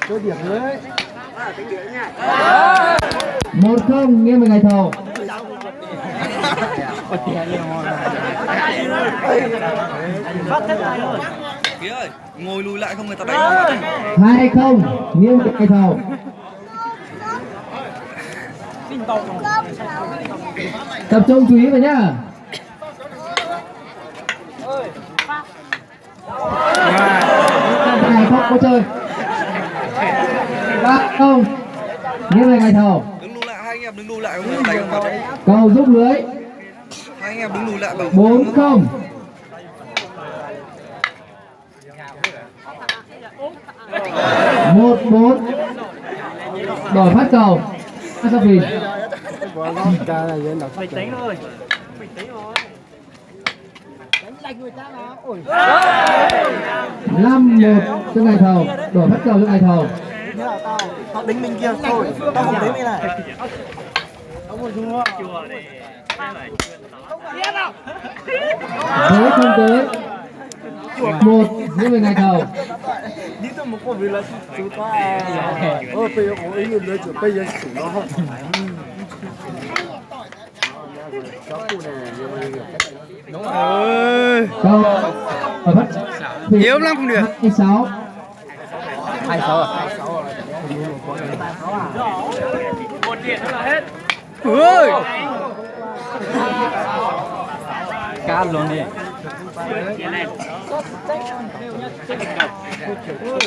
Cho điểm đấy. 1-0 nghiêng về ngày thầu. Phía ơi, ngồi lùi lại không người ta đánh. 2-0 nghiêng về ngày thầu. Tập trung chú ý vào nhá. 2 không có chơi. 3-0 nghiêng về ngày thầu. Đứng lùi lại, hai anh em đứng lùi lại không người ta đánh vào. Cầu giúp lưới. Hai anh em đứng lùi lại bảo. 4-0. 1-4 đổi phát cầu. Asafin. Bình tĩnh thôi. 5-1 cho ngày thầu, đổi phát cầu cho ngày thầu. Họ đánh mình kia thôi, tao không đánh mình này. Thế không tới. 1 nhưng về ngày thầu. Đi tôi một con vì là chúng ta. Bây giờ có ý nghĩa nữa, bây giờ xử nó không. Đúng rồi. Cầu đổi phát. Yếu lắm không được. 26. 26 à? Một điện nữa là hết. Ôi. Cát luôn đi.